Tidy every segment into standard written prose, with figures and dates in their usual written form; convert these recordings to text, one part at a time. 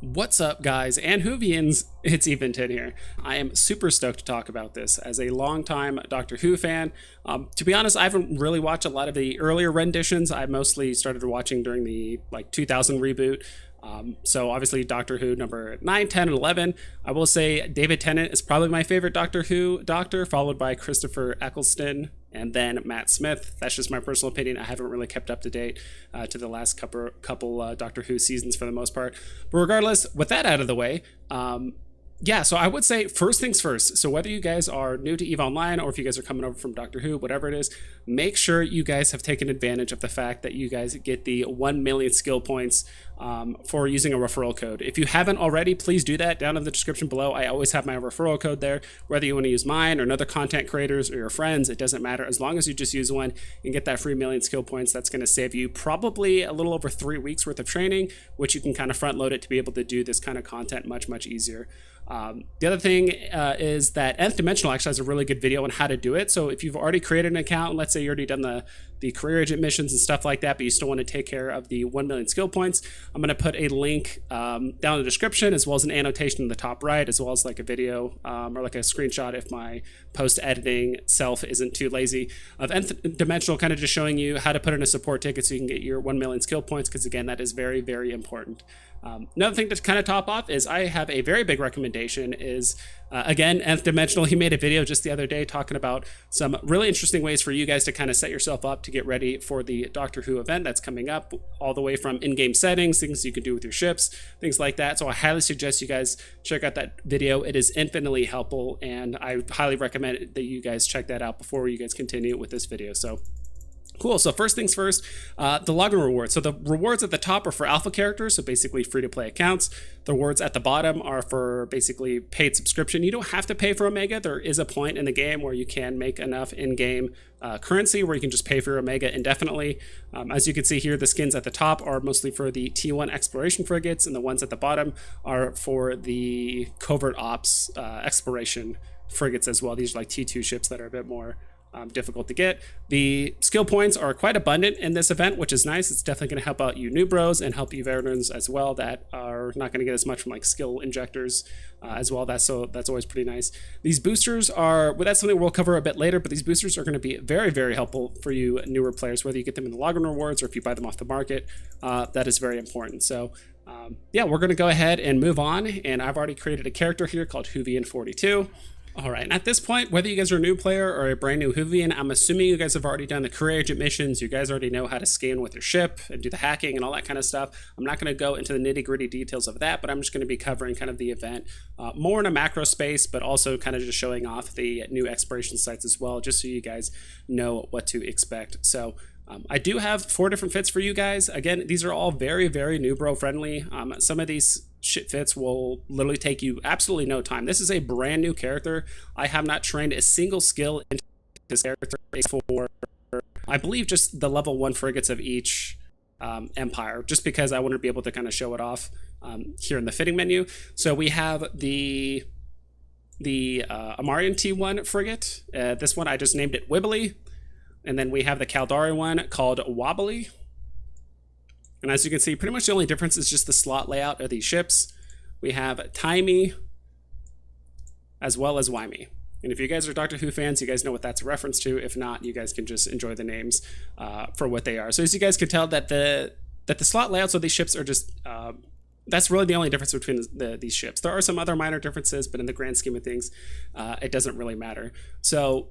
What's up, guys and Whovians? It's Eventon here. I am super stoked to talk about this as a longtime Doctor Who fan. To be honest, I haven't really watched a lot of the earlier renditions. I mostly started watching during the 2000 reboot. So obviously Doctor Who number 9, 10, and 11. I will say David Tennant is probably my favorite Doctor Who doctor, followed by Christopher Eccleston and then Matt Smith. That's just my personal opinion. I haven't really kept up to date to the last couple Doctor Who seasons for the most part. But regardless, with that out of the way, yeah, so I would say first things first. So whether you guys are new to EVE Online or if you guys are coming over from Doctor Who, whatever it is, make sure you guys have taken advantage of the fact that you guys get the 1 million skill points for using a referral code. If you haven't already, please do that down in the description below. I always have my referral code there. Whether you want to use mine or another content creators or your friends, it doesn't matter. As long as you just use one and get that free million skill points, that's going to save you probably a little over 3 weeks worth of training, which you can kind of front load it to be able to do this kind of content much easier. The other thing is that Nth Dimensional actually has a really good video on how to do it. So if you've already created an account, let's say you already done the career agent missions and stuff like that, but you still want to take care of the 1 million skill points, I'm going to put a link down in the description, as well as an annotation in the top right, as well as like a video or like a screenshot if my post editing self isn't too lazy, of Nth Dimensional, kind of just showing you how to put in a support ticket so you can get your 1 million skill points, because again, that is very important. Another thing to kind of top off is I have a very big recommendation is, again, Nth Dimensional. He made a video just the other day talking about some really interesting ways for you guys to kind of set yourself up to get ready for the Doctor Who event that's coming up, all the way from in-game settings, things you can do with your ships, things like that. So I highly suggest you guys check out that video. It is infinitely helpful, and I highly recommend that you guys check that out before you guys continue with this video. So cool. So first things first, the login rewards. So the rewards at the top are for alpha characters, so basically free-to-play accounts. The rewards at the bottom are for basically paid subscription. You don't have to pay for Omega. There is a point in the game where you can make enough in-game currency where you can just pay for Omega indefinitely. As you can see here, the skins at the top are mostly for the T1 exploration frigates, and the ones at the bottom are for the covert ops exploration frigates as well. These are like T2 ships that are a bit more difficult to get. The skill points are quite abundant in this event, which is nice. It's definitely going to help out you new bros and help you veterans as well that are not going to get as much from like skill injectors as well. That's always pretty nice. These boosters are, well, that's something we'll cover a bit later, but these boosters are going to be very helpful for you newer players, whether you get them in the login rewards or if you buy them off the market. That is very important. So yeah, we're going to go ahead and move on, and I've already created a character here called Whovian42. All right, and at this point, whether you guys are a new player or a brand new Whovian, I'm assuming you guys have already done the career agent missions. You guys already know how to scan with your ship and do the hacking and all that kind of stuff. I'm not going to go into the nitty-gritty details of that, but I'm just going to be covering kind of the event more in a macro space, but also kind of just showing off the new exploration sites as well, just so you guys know what to expect. So I do have 4 different fits for you guys. Again, these are all very new bro friendly. Some of these shit fits will literally take you absolutely no time. This is a brand new character. I have not trained a single skill into this character for, I believe, just the level 1 frigates of each empire, just because I want to be able to kind of show it off here in the fitting menu. So we have the Amarian T1 frigate. This one I just named it Wibbly. And then we have the Caldari one called Wobbly. And as you can see, pretty much the only difference is just the slot layout of these ships. We have Timey as well as Wimey. And if you guys are Doctor Who fans, you guys know what that's a reference to. If not, you guys can just enjoy the names for what they are. So as you guys can tell, that the slot layouts of these ships are just, that's really the only difference between these ships. There are some other minor differences, but in the grand scheme of things, it doesn't really matter. So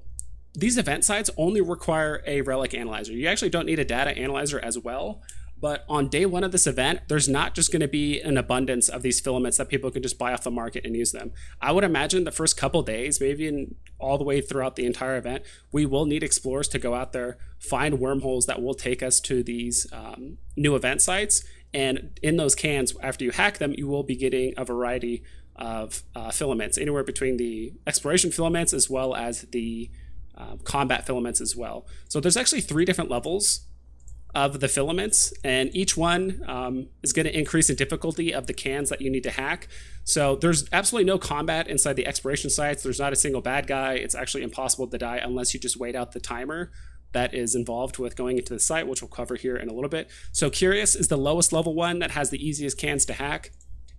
these event sites only require a relic analyzer. You actually don't need a data analyzer as well. But on day 1 of this event, there's not just going to be an abundance of these filaments that people can just buy off the market and use them. I would imagine the first couple days, maybe all the way throughout the entire event, we will need explorers to go out there, find wormholes that will take us to these new event sites. And in those cans, after you hack them, you will be getting a variety of filaments, anywhere between the exploration filaments as well as the combat filaments as well. So there's actually 3 different levels of the filaments, and each one is going to increase in difficulty of the cans that you need to hack. So there's absolutely no combat inside the exploration sites. There's not a single bad guy. It's actually impossible to die unless you just wait out the timer that is involved with going into the site, which we'll cover here in a little bit. So Curious is the lowest level one that has the easiest cans to hack.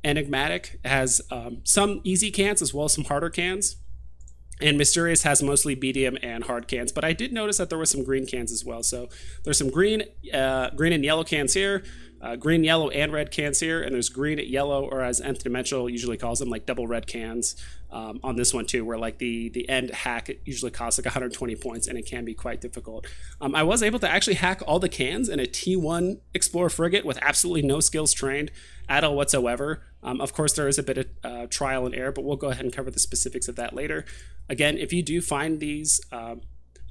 Enigmatic has some easy cans as well as some harder cans. And Mysterious has mostly medium and hard cans, but I did notice that there were some green cans as well. So there's some green and yellow cans here, green, yellow, and red cans here, and there's green, yellow, or as Nth Dimensional usually calls them, like double red cans on this one too, where like the end hack it usually costs like 120 points, and it can be quite difficult. I was able to actually hack all the cans in a T1 Explorer frigate with absolutely no skills trained at all whatsoever. Of course, there is a bit of trial and error, but we'll go ahead and cover the specifics of that later. Again, if you do find these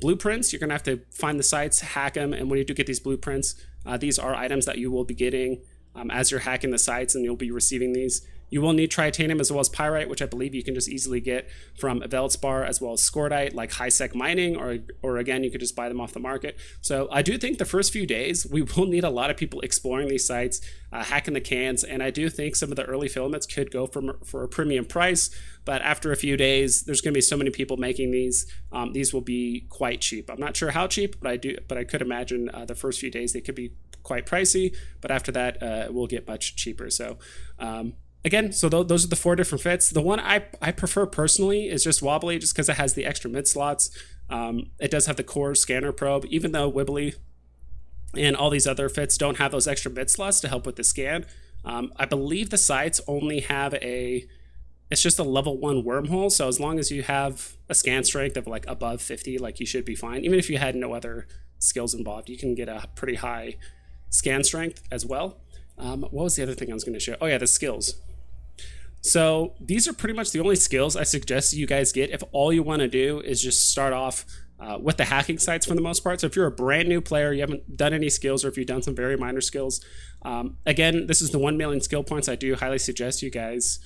blueprints, you're going to have to find the sites, hack them, and when you do get these blueprints, these are items that you will be getting as you're hacking the sites, and you'll be receiving these. You will need tritanium as well as pyrite, which I believe you can just easily get from Veldspar, as well as scordite, like high-sec mining, or again, you could just buy them off the market. So I do think the first few days, we will need a lot of people exploring these sites, hacking the cans, and I do think some of the early filaments could go for a premium price, but after a few days, there's going to be so many people making these will be quite cheap. I'm not sure how cheap, but I could imagine the first few days they could be quite pricey, but after that, it will get much cheaper. So again, so those are the 4 different fits. The one I prefer personally is just Wobbly, just because it has the extra mid slots. It does have the core scanner probe, even though Wibbly and all these other fits don't have those extra mid slots to help with the scan. I believe the sites only have it's just a level 1 wormhole, so as long as you have a scan strength of like above 50, like you should be fine. Even if you had no other skills involved, you can get a pretty high scan strength as well. What was the other thing I was going to show? Oh yeah, the skills. So these are pretty much the only skills I suggest you guys get if all you want to do is just start off with the hacking sites for the most part. So if you're a brand new player, you haven't done any skills, or if you've done some very minor skills, again, this is the 1 million skill points I do highly suggest you guys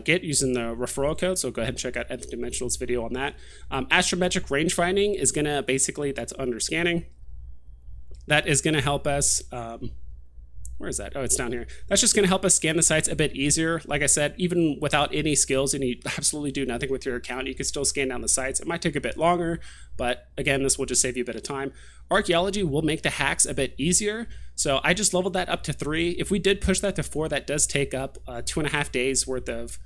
get using the referral code. So go ahead and check out Nth Dimensional's video on that. Astrometric Rangefinding is going to basically, that's under scanning. That is going to help us... where is that? Oh, it's down here. That's just going to help us scan the sites a bit easier. Like I said, even without any skills and you absolutely do nothing with your account, you can still scan down the sites. It might take a bit longer, but again, this will just save you a bit of time. Archaeology will make the hacks a bit easier. So I just leveled that up to 3. If we did push that to 4, that does take up 2.5 days worth of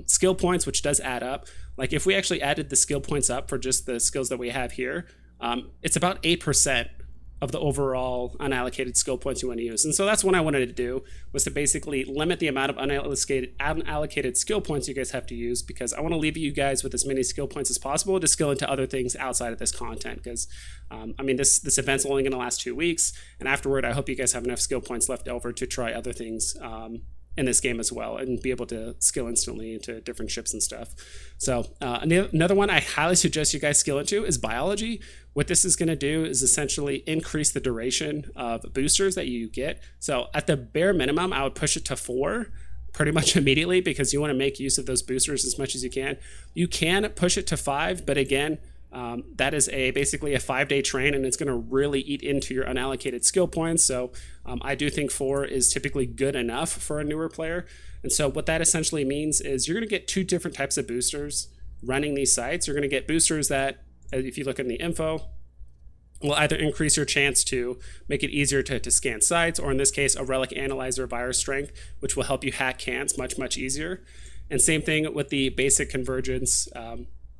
skill points, which does add up. Like if we actually added the skill points up for just the skills that we have here, it's about 8% of the overall unallocated skill points you want to use. And so that's what I wanted to do, was to basically limit the amount of unallocated skill points you guys have to use, because I want to leave you guys with as many skill points as possible to skill into other things outside of this content. Because I mean, this event's only going to last 2 weeks, and afterward I hope you guys have enough skill points left over to try other things in this game as well, and be able to skill instantly into different ships and stuff. So another one I highly suggest you guys skill into is biology. What this is going to do is essentially increase the duration of boosters that you get. So at the bare minimum, I would push it to 4 pretty much immediately, because you want to make use of those boosters as much as you can. You can push it to 5, but again, that is basically a 5-day train, and it's going to really eat into your unallocated skill points. So I do think 4 is typically good enough for a newer player. And so what that essentially means is you're going to get 2 different types of boosters running these sites. You're going to get boosters that, if you look in the info, will either increase your chance to make it easier to scan sites, or in this case, a relic analyzer virus strength, which will help you hack cans much, much easier. And same thing with the basic convergence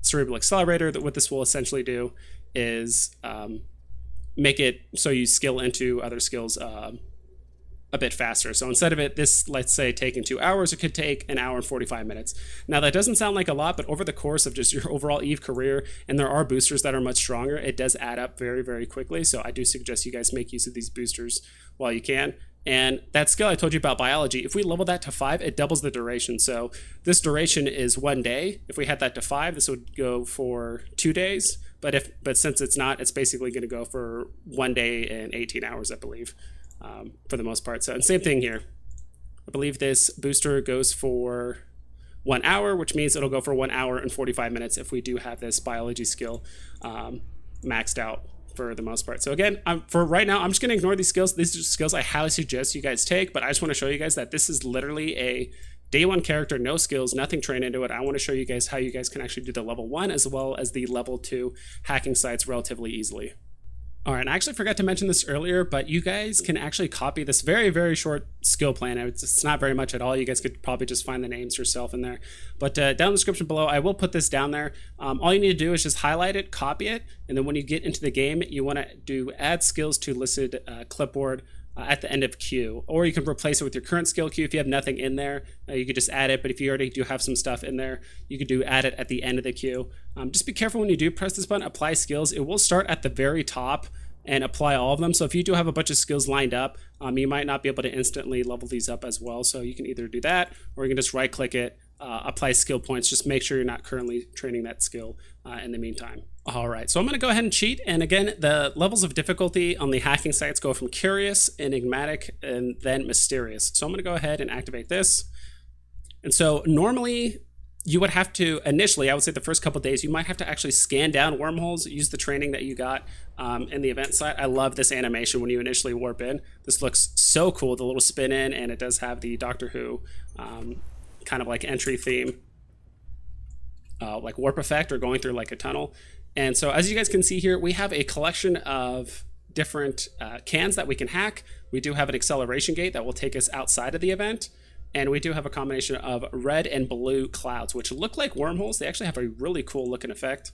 cerebral accelerator. That what this will essentially do is make it so you skill into other skills a bit faster. So instead of this, let's say, taking 2 hours, it could take 1 hour and 45 minutes. Now that doesn't sound like a lot, but over the course of just your overall EVE career, and there are boosters that are much stronger, it does add up very, very quickly. So I do suggest you guys make use of these boosters while you can. And that skill I told you about, biology, if we level that to 5, it doubles the duration. So this duration is 1 day. If we had that to 5, this would go for 2 days. But since it's not, it's basically going to go for 1 day and 18 hours, I believe, for the most part. So, and same thing here. I believe this booster goes for 1 hour, which means it'll go for 1 hour and 45 minutes if we do have this biology skill maxed out for the most part. So again, for right now, I'm just going to ignore these skills. These are skills I highly suggest you guys take, but I just want to show you guys that this is literally a day 1 character, no skills, nothing trained into it. I want to show you guys how you guys can actually do the level 1 as well as the level 2 hacking sites relatively easily. All right, and I actually forgot to mention this earlier, but you guys can actually copy this very, very short skill plan. It's not very much at all. You guys could probably just find the names yourself in there. But down in the description below, I will put this down there. All you need to do is just highlight it, copy it, and then when you get into the game, you want to do add skills to listed clipboard at the end of queue, or you can replace it with your current skill queue. If you have nothing in there, you could just add it, but if you already do have some stuff in there, you could add it at the end of the queue. Just be careful when you do press this button, apply skills. It will start at the very top and apply all of them. So if you do have a bunch of skills lined up, you might not be able to instantly level these up as well. So you can either do that, or you can just right click it, apply skill points. Just make sure you're not currently training that skill in the meantime. All right, so I'm gonna go ahead and cheat. And again, the levels of difficulty on the hacking sites go from curious, enigmatic, and then mysterious. So I'm gonna go ahead and activate this. And so normally you would have to, initially, I would say the first couple days, you might have to actually scan down wormholes, use the training that you got in the event site. I love this animation when you initially warp in. This looks so cool, the little spin in, and it does have the Doctor Who kind of like entry theme, like warp effect or going through like a tunnel. And so as you guys can see here, we have a collection of different cans that we can hack. We do have an acceleration gate that will take us outside of the event. And we do have a combination of red and blue clouds, which look like wormholes. They actually have a really cool looking effect.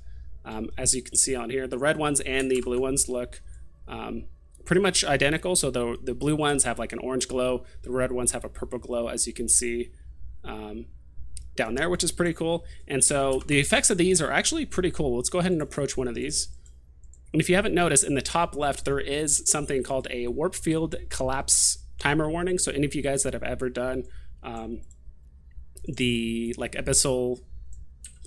As you can see on here, the red ones and the blue ones look pretty much identical. So the blue ones have like an orange glow. The red ones have a purple glow, as you can see down there, which is pretty cool. And so the effects of these are actually pretty cool. Let's go ahead and approach one of these. And if you haven't noticed, in the top left, there is something called a warp field collapse timer warning. So any of you guys that have ever done the like abyssal,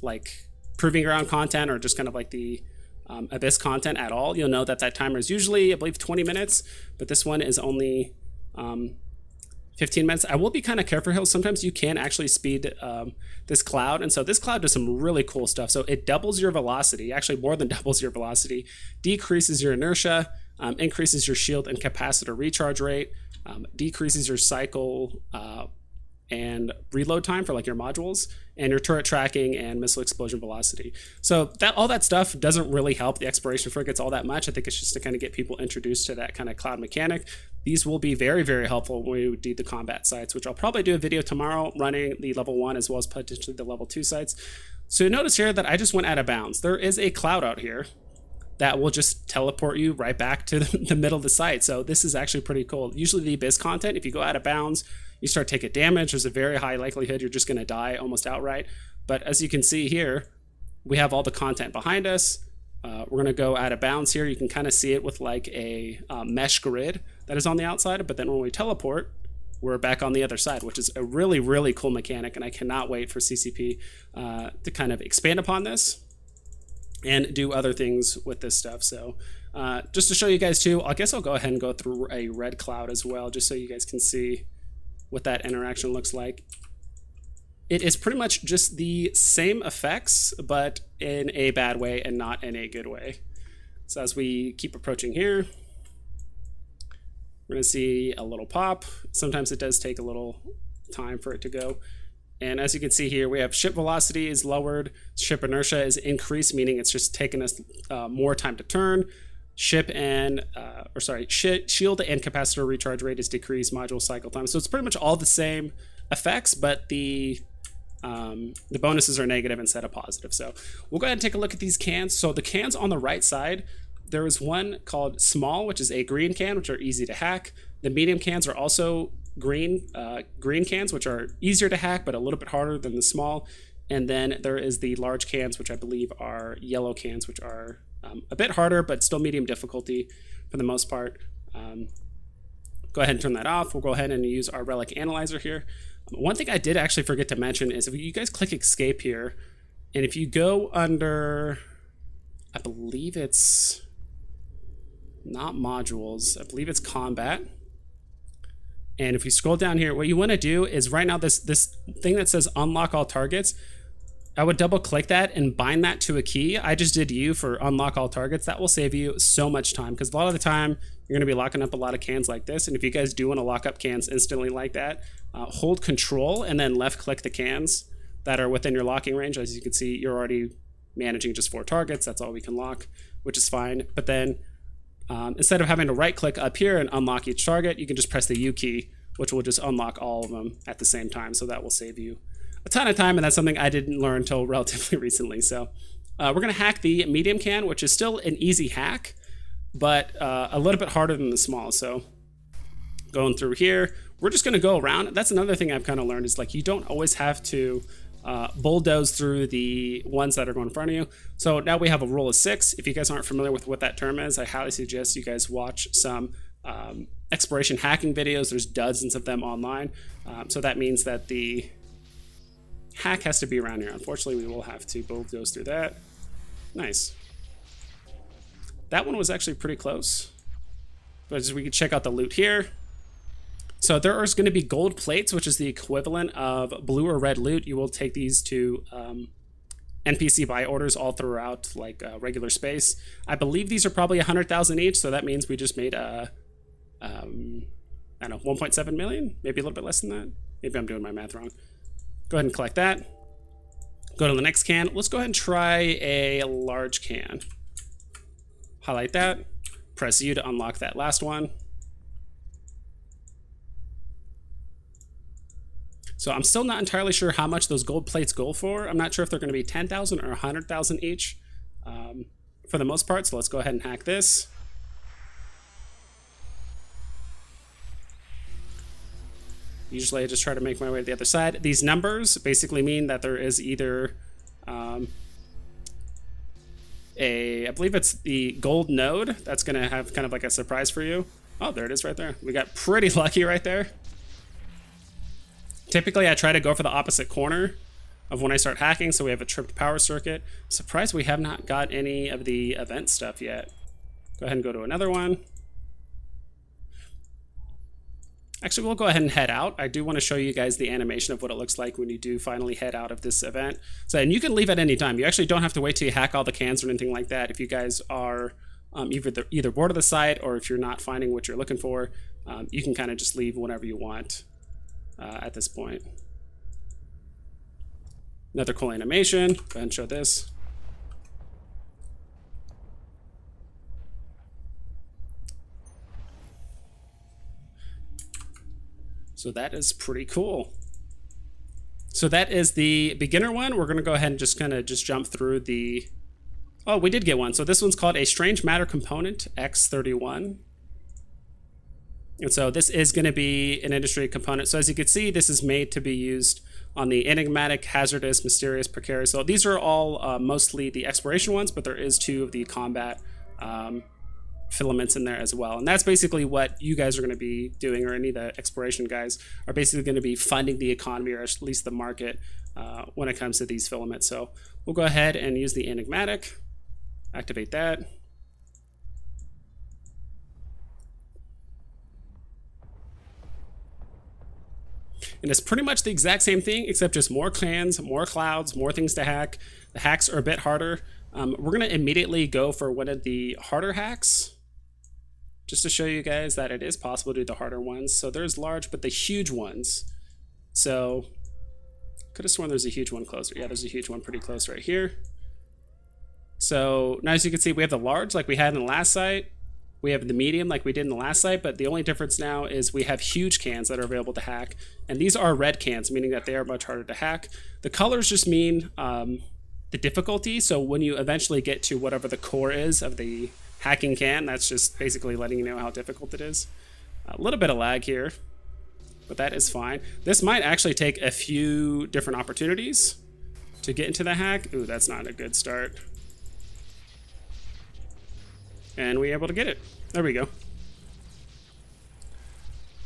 like proving ground content, or just kind of like the abyss content at all, you'll know that that timer is usually, I believe, 20 minutes, but this one is only 15 minutes. I will be kind of careful here. Sometimes you can actually speed this cloud. And so this cloud does some really cool stuff. So it doubles your velocity, actually more than doubles your velocity, decreases your inertia, increases your shield and capacitor recharge rate, decreases your cycle and reload time for like your modules, and your turret tracking and missile explosion velocity. So that all that stuff doesn't really help the exploration frigates all that much. I think it's just to kind of get people introduced to that kind of cloud mechanic. These will be very, very helpful when we do the combat sites, which I'll probably do a video tomorrow running the level 1 as well as potentially the level 2 sites. So you notice here that I just went out of bounds. There is a cloud out here that will just teleport you right back to the middle of the site. So this is actually pretty cool. Usually the abyss content, if you go out of bounds, you start taking damage. There's a very high likelihood you're just going to die almost outright. But as you can see here, we have all the content behind us. We're going to go out of bounds here. You can kind of see it with like a mesh grid that is on the outside. But then when we teleport, we're back on the other side, which is a really, really cool mechanic. And I cannot wait for CCP to kind of expand upon this and do other things with this stuff. So just to show you guys too, I guess I'll go ahead and go through a red cloud as well, just so you guys can see what that interaction looks like. It is pretty much just the same effects, but in a bad way and not in a good way. So as we keep approaching here, we're gonna see a little pop. Sometimes it does take a little time for it to go. And as you can see here, we have ship velocity is lowered, ship inertia is increased, meaning it's just taking us more time to turn. Shield and capacitor recharge rate is decreased, module cycle time. So it's pretty much all the same effects, but the bonuses are negative instead of positive. So we'll go ahead and take a look at these cans. So the cans on the right side, there is one called small, which is a green can, which are easy to hack. The medium cans are also green cans, which are easier to hack, but a little bit harder than the small. And then there is the large cans, which I believe are yellow cans, which are a bit harder, but still medium difficulty for the most part. Go ahead and turn that off. We'll go ahead and use our relic analyzer here. One thing I did actually forget to mention is if you guys click escape here, and if you go under, I believe it's not modules, I believe it's combat. And if you scroll down here, what you want to do is right now this thing that says unlock all targets, I would double click that and bind that to a key. I just did U for unlock all targets. That will save you so much time, because a lot of the time you're gonna be locking up a lot of cans like this. And if you guys do wanna lock up cans instantly like that, hold control and then left click the cans that are within your locking range. As you can see, you're already managing just 4 targets. That's all we can lock, which is fine. But then instead of having to right click up here and unlock each target, you can just press the U key, which will just unlock all of them at the same time. So that will save you a ton of time, and that's something I didn't learn until relatively recently. So we're going to hack the medium can, which is still an easy hack, but a little bit harder than the small. So going through here, we're just going to go around. That's another thing I've kind of learned is like you don't always have to bulldoze through the ones that are going in front of you. So now we have a rule of 6. If you guys aren't familiar with what that term is, I highly suggest you guys watch some exploration hacking videos. There's dozens of them online. So that means that the hack has to be around here. Unfortunately, we will have to bulldoze through that. Nice. That one was actually pretty close. But as we can check out the loot here. So there is going to be gold plates, which is the equivalent of blue or red loot. You will take these to NPC buy orders all throughout like regular space. I believe these are probably 100,000 each, so that means we just made a I don't know, 1.7 million, maybe a little bit less than that. Maybe I'm doing my math wrong. Go ahead and collect that. Go to the next can. Let's go ahead and try a large can. Highlight that. Press U to unlock that last one. So I'm still not entirely sure how much those gold plates go for. I'm not sure if they're going to be 10,000 or 100,000 each for the most part. So let's go ahead and hack this. Usually I just try to make my way to the other side. These numbers basically mean that there is either I believe it's the gold node that's going to have kind of like a surprise for you. Oh, there it is right there. We got pretty lucky right there. Typically, I try to go for the opposite corner of when I start hacking, so we have a tripped power circuit. Surprised we have not got any of the event stuff yet. Go ahead and go to another one. Actually, we'll go ahead and head out. I do want to show you guys the animation of what it looks like when you do finally head out of this event. So, and you can leave at any time. You actually don't have to wait till you hack all the cans or anything like that. If you guys are either bored of the site or if you're not finding what you're looking for, you can kind of just leave whenever you want. At this point. Another cool animation. Go ahead and show this. So that is pretty cool. So that is the beginner one. We're going to go ahead and just kind of jump through the... Oh, we did get one. So this one's called a Strange Matter Component X31. And so this is going to be an industry component. So as you can see, this is made to be used on the enigmatic, hazardous, mysterious, precarious. So these are all mostly the exploration ones, but there is 2 of the combat filaments in there as well. And that's basically what you guys are going to be doing, or any of the exploration guys are basically going to be funding the economy, or at least the market, when it comes to these filaments. So we'll go ahead and use the enigmatic, activate that. And it's pretty much the exact same thing, except just more clans, more clouds, more things to hack. The hacks are a bit harder. We're going to immediately go for one of the harder hacks, just to show you guys that it is possible to do the harder ones. So there's large, but the huge ones. So could have sworn there's a huge one closer. Yeah, there's a huge one pretty close right here. So now as you can see, we have the large like we had in the last site. We have the medium like we did in the last site, but the only difference now is we have huge cans that are available to hack. And these are red cans, meaning that they are much harder to hack. The colors just mean the difficulty. So when you eventually get to whatever the core is of the hacking can, that's just basically letting you know how difficult it is. A little bit of lag here, but that is fine. This might actually take a few different opportunities to get into the hack. Ooh, that's not a good start. And we're able to get it. There we go.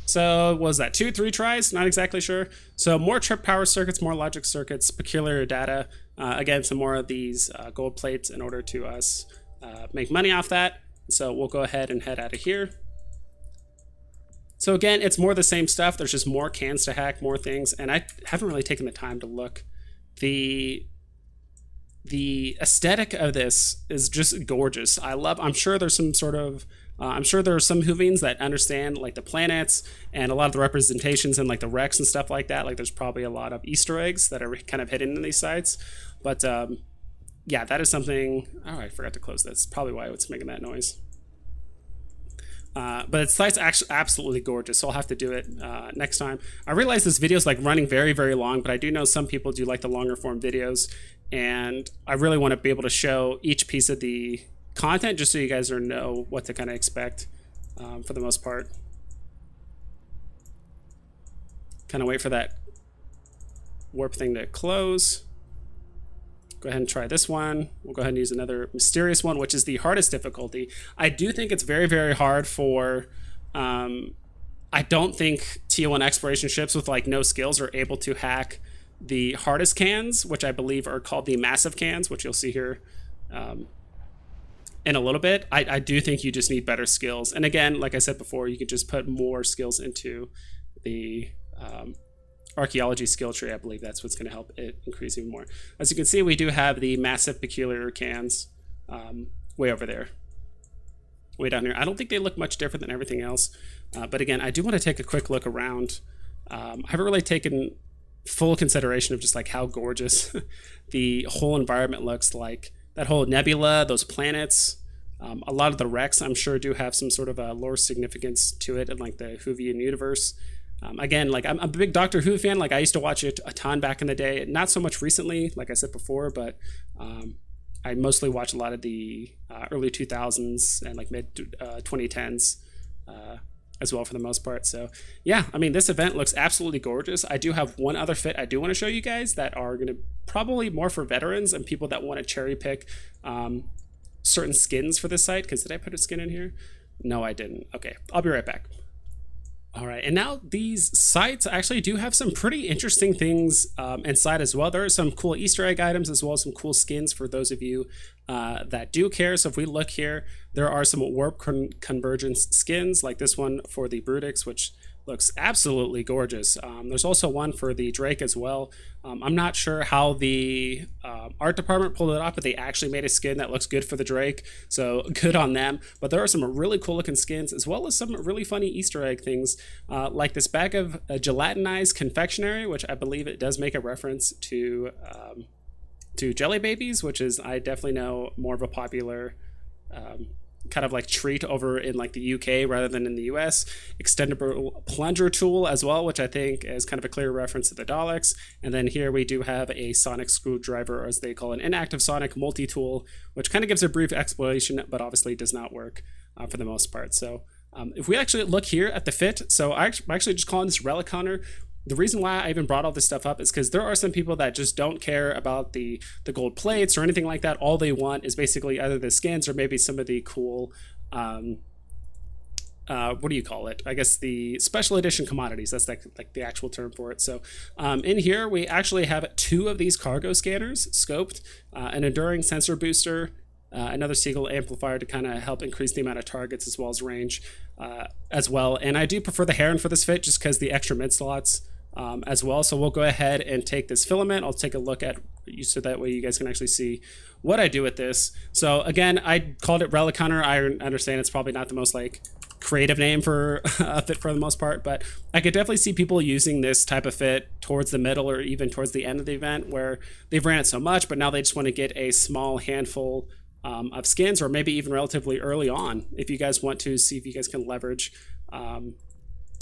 So was that 2, 3 tries? Not exactly sure. So more trip power circuits, more logic circuits, peculiar data. Again, some more of these gold plates in order to us make money off that. So we'll go ahead and head out of here. So again, it's more the same stuff. There's just more cans to hack, more things. And I haven't really taken the time to look. The aesthetic of this is just gorgeous. I'm sure there's some sort of, I'm sure there are some Whovians that understand like the planets and a lot of the representations and like the wrecks and stuff like that. Like there's probably a lot of Easter eggs that are kind of hidden in these sites. But yeah, that is something, oh, I forgot to close this. Probably why it's making that noise. But its site's actually absolutely gorgeous, so I'll have to do it next time. I realize this video is like running very, very long, but I do know some people do like the longer form videos, and I really want to be able to show each piece of the content just so you guys know what to kind of expect for the most part. Kind of wait for that warp thing to close. Go ahead and try this one. We'll go ahead and use another mysterious one, which is the hardest difficulty. I do think it's very, very hard for, I don't think T1 exploration ships with like no skills are able to hack the hardest cans, which I believe are called the massive cans, which you'll see here in a little bit. I do think you just need better skills. And again, like I said before, you could just put more skills into the archaeology skill tree. I believe that's what's going to help it increase even more. As you can see, we do have the massive peculiar cans way over there, way down here. I don't think they look much different than everything else, but again, I do want to take a quick look around. I haven't really taken full consideration of just like how gorgeous the whole environment looks. Like that whole nebula, those planets, a lot of the wrecks I'm sure do have some sort of a lore significance to it in like the Whovian universe. Again, like I'm a big Doctor Who fan. Like I used to watch it a ton back in the day. Not so much recently, like I said before, but I mostly watch a lot of the early 2000s and like mid 2010s as well for the most part. So yeah, I mean, this event looks absolutely gorgeous. I do have one other fit I do want to show you guys that are going to probably more for veterans and people that want to cherry pick certain skins for this site. Because did I put a skin in here? No, I didn't. Okay, I'll be right back. All right, and now these sites actually do have some pretty interesting things inside as well. There are some cool Easter egg items as well as some cool skins for those of you that do care. So if we look here, there are some warp convergence skins like this one for the Brutix, which looks absolutely gorgeous. There's also one for the Drake as well. I'm not sure how the art department pulled it off, but they actually made a skin that looks good for the Drake, so good on them. But there are some really cool looking skins as well as some really funny Easter egg things, like this bag of gelatinized confectionery, which I believe it does make a reference to Jelly Babies, which is, I definitely know, more of a popular kind of like treat over in like the UK rather than in the US. Extendable plunger tool as well, which I think is kind of a clear reference to the Daleks. And then here we do have a sonic screwdriver, or as they call it, an inactive sonic multi-tool, which kind of gives a brief explanation, but obviously does not work for the most part. So if we actually look here at the fit, so I'm actually just calling this Relic Hunter. The reason why I even brought all this stuff up is because there are some people that just don't care about the gold plates or anything like that. All they want is basically either the skins or maybe some of the cool, what do you call it? I guess the special edition commodities. That's like the actual term for it. So in here, we actually have 2 of these cargo scanners scoped, an enduring sensor booster, another Siegel amplifier to kind of help increase the amount of targets as well as range as well. And I do prefer the Heron for this fit just because the extra mid slots as well. So we'll go ahead and take this filament. I'll take a look at you so that way you guys can actually see what I do with this. So again, I called it Relic Hunter. I understand it's probably not the most like creative name for a fit for the most part, but I could definitely see people using this type of fit towards the middle or even towards the end of the event where they've ran it so much, but now they just want to get a small handful of skins, or maybe even relatively early on if you guys want to see if you guys can leverage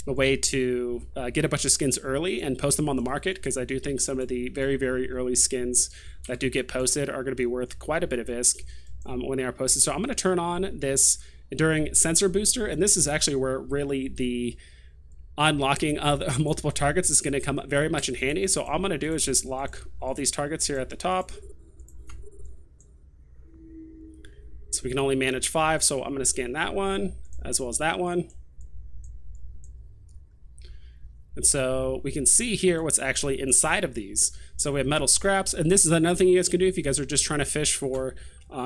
a way to get a bunch of skins early and post them on the market, because I do think some of the very, very early skins that do get posted are going to be worth quite a bit of ISK when they are posted. So I'm going to turn on this enduring sensor booster, and this is actually where really the unlocking of multiple targets is going to come very much in handy. So all I'm going to do is just lock all these targets here at the top. So we can only manage 5, so I'm going to scan that one as well as that one. And so we can see here what's actually inside of these. So we have metal scraps, and this is another thing you guys can do if you guys are just trying to fish for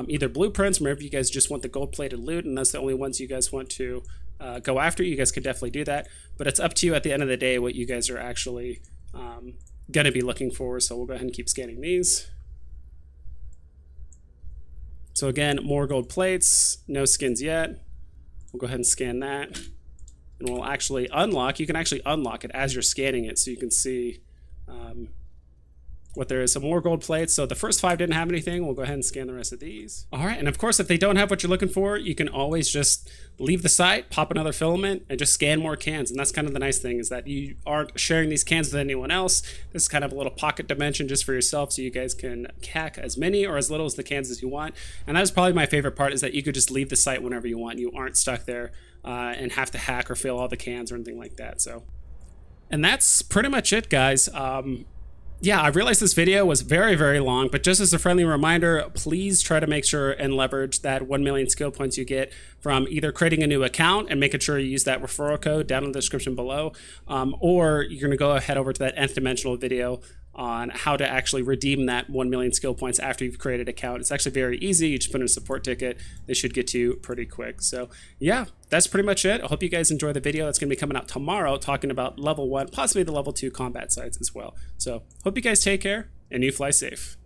either blueprints, or maybe you guys just want the gold-plated loot, and that's the only ones you guys want to go after. You guys could definitely do that, but it's up to you at the end of the day what you guys are actually going to be looking for. So we'll go ahead and keep scanning these. So again, more gold plates, no skins yet. We'll go ahead and scan that. And we'll actually unlock, you can actually unlock it as you're scanning it, so you can see what there is, some more gold plates. So the first 5 didn't have anything. We'll go ahead and scan the rest of these. All right, and of course, if they don't have what you're looking for, you can always just leave the site, pop another filament, and just scan more cans. And that's kind of the nice thing, is that you aren't sharing these cans with anyone else. This is kind of a little pocket dimension just for yourself, so you guys can hack as many or as little as the cans as you want. And that is probably my favorite part, is that you could just leave the site whenever you want. You aren't stuck there and have to hack or fill all the cans or anything like that. So, and that's pretty much it, guys. Yeah, I realized this video was very, very long, but just as a friendly reminder, please try to make sure and leverage that 1 million skill points you get from either creating a new account and making sure you use that referral code down in the description below, or you're going to go ahead over to that nth dimensional video on how to actually redeem that 1 million skill points after you've created an account. It's actually very easy. You just put in a support ticket. They should get to you pretty quick. So yeah, that's pretty much it. I hope you guys enjoy the video that's going to be coming out tomorrow, talking about level 1, possibly the level 2 combat sites as well. So hope you guys take care and you fly safe.